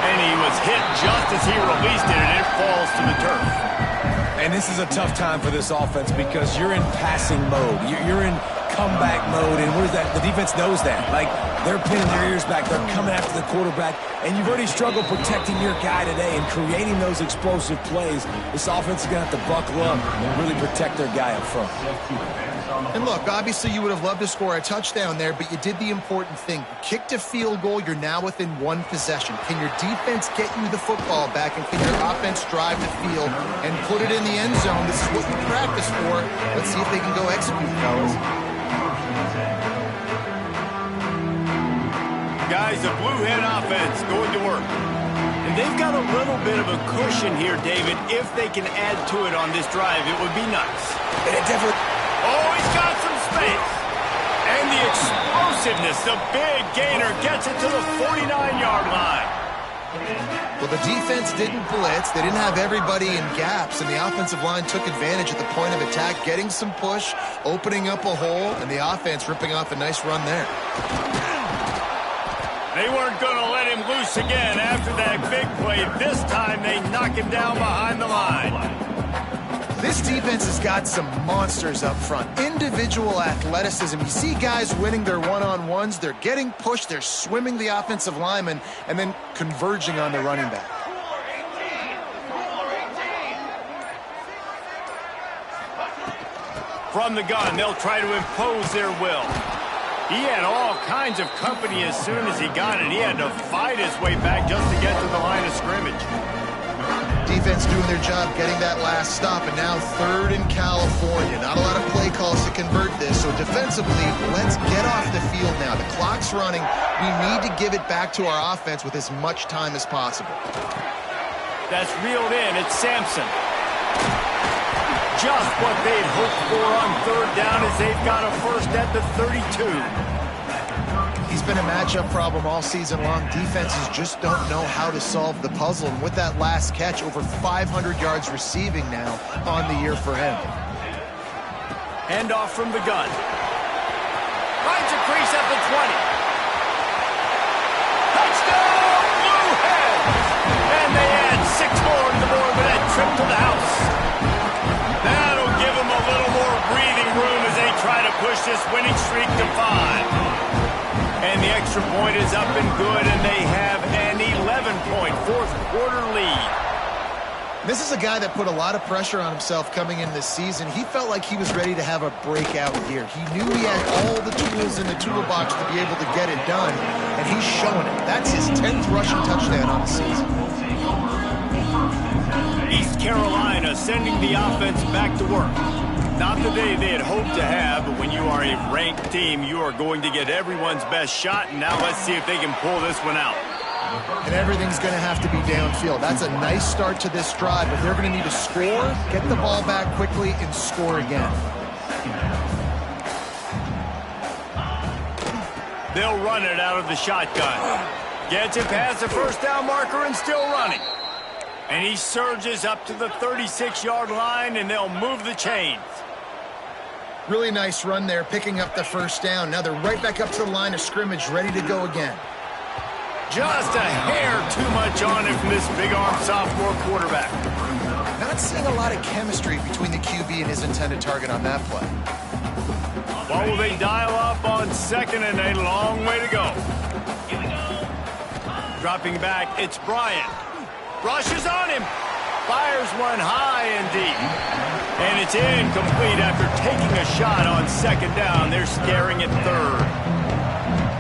And he was hit just as he released it, and it falls to the turf. And this is a tough time for this offense because you're in passing mode. You're in comeback mode, and what is that? The defense knows that. Like, they're pinning their ears back. They're coming after the quarterback, and you've already struggled protecting your guy today and creating those explosive plays. This offense is going to have to buckle up and really protect their guy up front. And look, obviously you would have loved to score a touchdown there, but you did the important thing. You kicked a field goal, you're now within one possession. Can your defense get you the football back, and can your offense drive the field and put it in the end zone? This is what you practice for. Let's see if they can go execute, fellas. Guys, the Blue Hen offense going to work. And they've got a little bit of a cushion here, David. If they can add to it on this drive, it would be nice. And it definitely... Oh, he's got some space. And the explosiveness, the big gainer gets it to the 49-yard line. Well, the defense didn't blitz. They didn't have everybody in gaps, and the offensive line took advantage at the point of attack, getting some push, opening up a hole, and the offense ripping off a nice run there. They weren't going to let him loose again after that big play. This time they knock him down behind the line. This defense has got some monsters up front. Individual athleticism. You see guys winning their one-on-ones. They're getting pushed. They're swimming the offensive lineman and then converging on the running back. From the gun, they'll try to impose their will. He had all kinds of company as soon as he got it. He had to fight his way back just to get to the line of scrimmage. Defense doing their job getting that last stop, and now third in California. Not a lot of play calls to convert this, so defensively, let's get off the field now. The clock's running. We need to give it back to our offense with as much time as possible. That's reeled in. It's Sampson. Just what they'd hoped for on third down as they've got a first at the 32. He's been a matchup problem all season long. Defenses just don't know how to solve the puzzle. And with that last catch, over 500 yards receiving now on the year for him. Handoff from the gun. Finds a crease at the 20. Touchdown, Blue Hens! And they add 6 more to the board with that trip to the house. That'll give them a little more breathing room as they try to push this winning streak to 5. And the extra point is up and good, and they have an 11-point fourth-quarter lead. This is a guy that put a lot of pressure on himself coming in this season. He felt like he was ready to have a breakout year. He knew he had all the tools in the toolbox to be able to get it done, and he's showing it. That's his 10th rushing touchdown on the season. East Carolina sending the offense back to work. Not the day they had hoped to have, but when you are a ranked team, you are going to get everyone's best shot, and now let's see if they can pull this one out. And everything's going to have to be downfield. That's a nice start to this drive, but they're going to need to score, get the ball back quickly, and score again. They'll run it out of the shotgun. Gets it past the first down marker and still running. And he surges up to the 36-yard line, and they'll move the chains. Really nice run there, picking up the first down. Now they're right back up to the line of scrimmage, ready to go again. Just a hair too much on it from this big-arm sophomore quarterback. Not seeing a lot of chemistry between the QB and his intended target on that play. What will they dial up on second and a long way to go? Dropping back, it's Bryant. Rushes on him. Fires one high and deep. And it's incomplete after taking a shot on second down. They're scaring at third.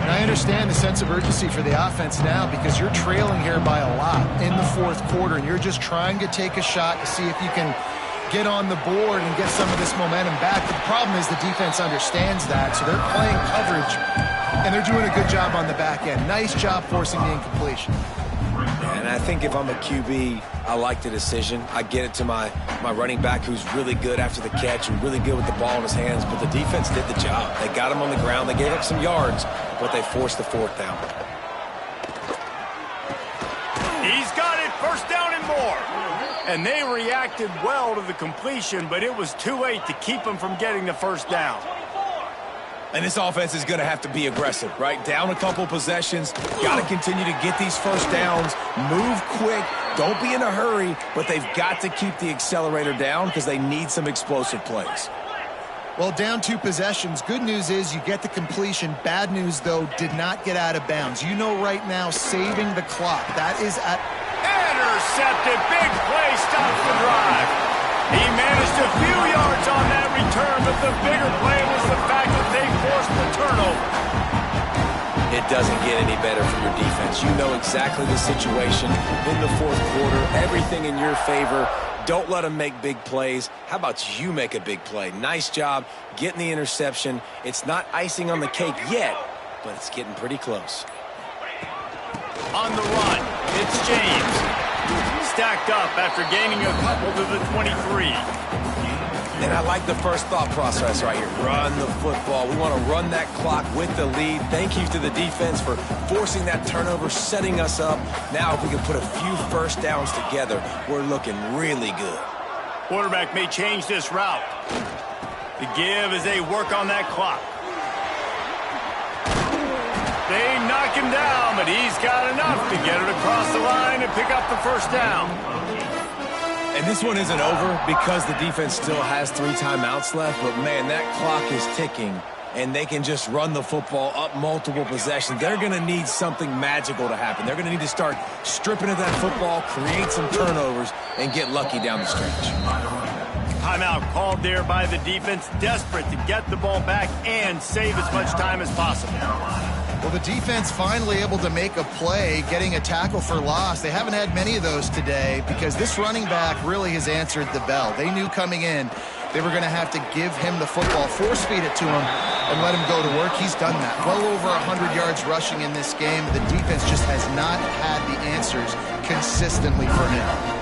And I understand the sense of urgency for the offense now because you're trailing here by a lot in the fourth quarter, and you're just trying to take a shot to see if you can get on the board and get some of this momentum back. But the problem is the defense understands that, so they're playing coverage, and they're doing a good job on the back end. Nice job forcing the incompletion. And I think if I'm a QB, I like the decision. I get it to my running back who's really good after the catch and really good with the ball in his hands, but the defense did the job. They got him on the ground. They gave up some yards, but they forced the fourth down. He's got it, first down and more. And they reacted well to the completion, but it was too late to keep him from getting the first down. And this offense is going to have to be aggressive, right? Down a couple possessions. Got to continue to get these first downs. Move quick. Don't be in a hurry, but they've got to keep the accelerator down because they need some explosive plays. Well, down 2 possessions. Good news is you get the completion. Bad news, though, did not get out of bounds. You know right now, saving the clock. That is at... Intercepted. Big play. Stops the drive. He managed a few yards on that return, but the bigger play was the fact that they forced the turnover. It doesn't get any better for your defense. You know exactly the situation in the fourth quarter. Everything in your favor. Don't let them make big plays. How about you make a big play? Nice job getting the interception. It's not icing on the cake yet, but it's getting pretty close. On the run, it's James. Stacked up after gaining a couple to the 23. And I like the first thought process right here. Run the football. We want to run that clock with the lead. Thank you to the defense for forcing that turnover, setting us up. Now if we can put a few first downs together, we're looking really good. Quarterback may change this route. The give as they work on that clock. They knock him down, but he's got enough to get it across the line and pick up the first down. And this one isn't over because the defense still has 3 timeouts left, but man, that clock is ticking, and they can just run the football up multiple possessions. They're going to need something magical to happen. They're going to need to start stripping at that football, create some turnovers, and get lucky down the stretch. Timeout called there by the defense, desperate to get the ball back and save as much time as possible. Well, the defense finally able to make a play, getting a tackle for loss. They haven't had many of those today because this running back really has answered the bell. They knew coming in they were going to have to give him the football, force feed it to him, and let him go to work. He's done that. Well over 100 yards rushing in this game. The defense just has not had the answers consistently for him.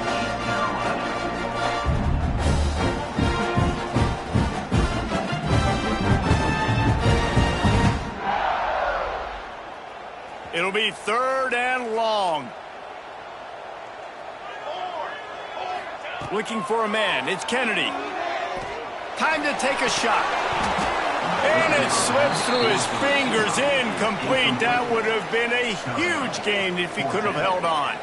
It'll be 3rd and long. Looking for a man. It's Kennedy. Time to take a shot. And it slips through his fingers. Incomplete. That would have been a huge gain if he could have held on.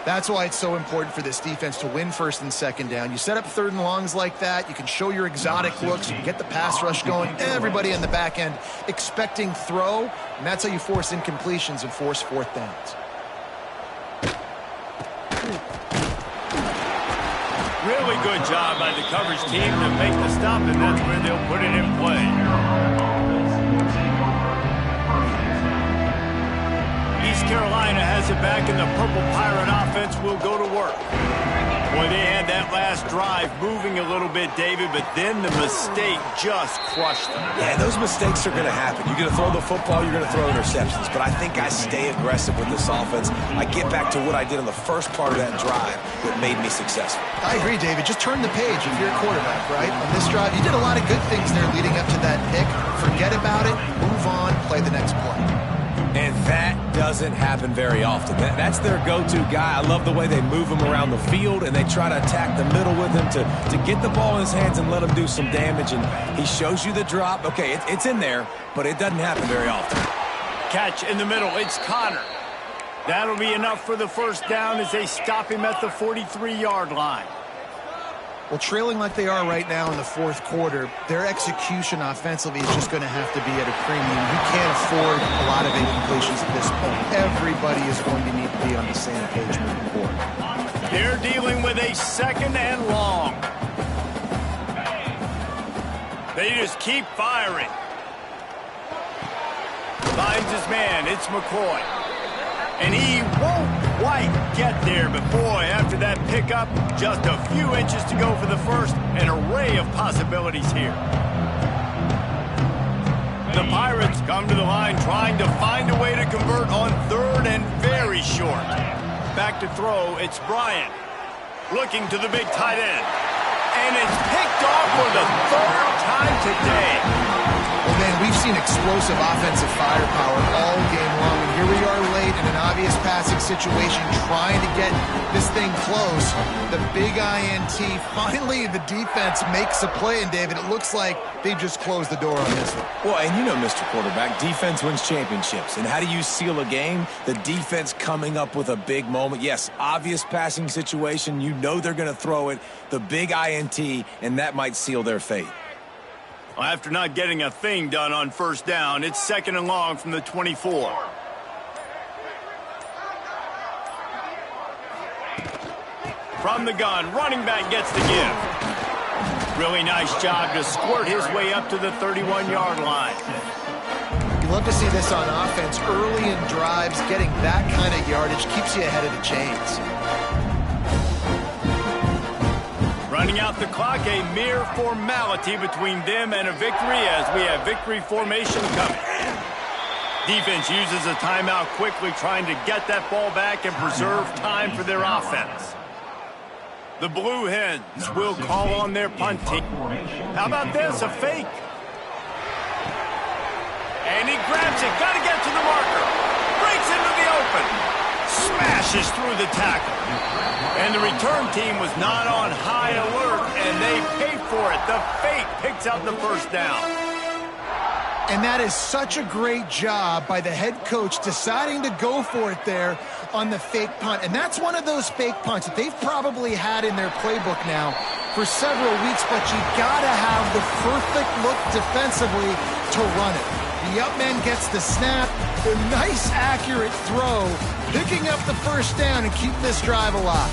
That's why it's so important for this defense to win 1st and 2nd down. You set up 3rd and longs like that. You can show your exotic looks. You can get the pass rush going. Everybody in the back end expecting throw. And that's how you force incompletions and force 4th downs. Really good job by the coverage team to make the stop, and that's where they'll put it in play. He's Carolina has it back, and the Purple Pirate offense will go to work. Boy, they had that last drive moving a little bit, David, but then the mistake just crushed them. Yeah, those mistakes are going to happen. You're going to throw the football, you're going to throw interceptions. But I think I stay aggressive with this offense. I get back to what I did in the first part of that drive that made me successful. I agree, David. Just turn the page if you're a quarterback, right? On this drive, you did a lot of good things there leading up to that pick. Forget about it, move on, play the next play. And that doesn't happen very often. That's their go-to guy. I love the way they move him around the field, and they try to attack the middle with him to get the ball in his hands and let him do some damage. And he shows you the drop. Okay, it's in there, but it doesn't happen very often. Catch in the middle. It's Connor. That'll be enough for the first down as they stop him at the 43-yard line. Well, trailing like they are right now in the fourth quarter, their execution offensively is just going to have to be at a premium. You can't afford a lot of incompletions at this point. Everybody is going to need to be on the same page moving forward. They're dealing with a 2nd and long. They just keep firing. Finds his man. It's McCoy. And he won't quite get there, but boy, after that pickup, just a few inches to go for the first. An array of possibilities here. The Pirates come to the line trying to find a way to convert on 3rd and very short. Back to throw, it's Bryant. Looking to the big tight end. And it's picked off for the 3rd time today. Well, man, we've seen explosive offensive firepower all game long, and here we are late in an obvious passing situation trying to get this thing close. The big INT, finally the defense makes a play, and David, it looks like they just closed the door on this one. Well, and you know, Mr. Quarterback, defense wins championships. And how do you seal a game? The defense coming up with a big moment. Yes, obvious passing situation. You know they're going to throw it. The big INT, and that might seal their fate. Well, after not getting a thing done on first down, it's 2nd and long from the 24. From the gun, running back gets the give. Really nice job to squirt his way up to the 31-yard line. You love to see this on offense. Early in drives, getting that kind of yardage keeps you ahead of the chains. Running out the clock, a mere formality between them and a victory as we have victory formation coming. Defense uses a timeout quickly, trying to get that ball back and preserve time for their offense. The Blue Hens will call on their punt team. How about this, a fake? And he grabs it, got to get to the marker. Breaks into the open. Smashes through the tackle. And the return team was not on high alert, and they paid for it. The fake picks out the first down. And that is such a great job by the head coach deciding to go for it there on the fake punt. And that's one of those fake punts that they've probably had in their playbook now for several weeks, but you gotta have the perfect look defensively to run it. The up man gets the snap, the nice accurate throw, picking up the first down and keep this drive alive.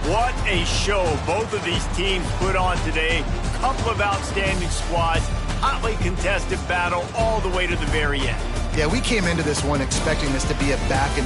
What a show both of these teams put on today. Couple of outstanding squads, hotly contested battle all the way to the very end. Yeah, we came into this one expecting this to be a back and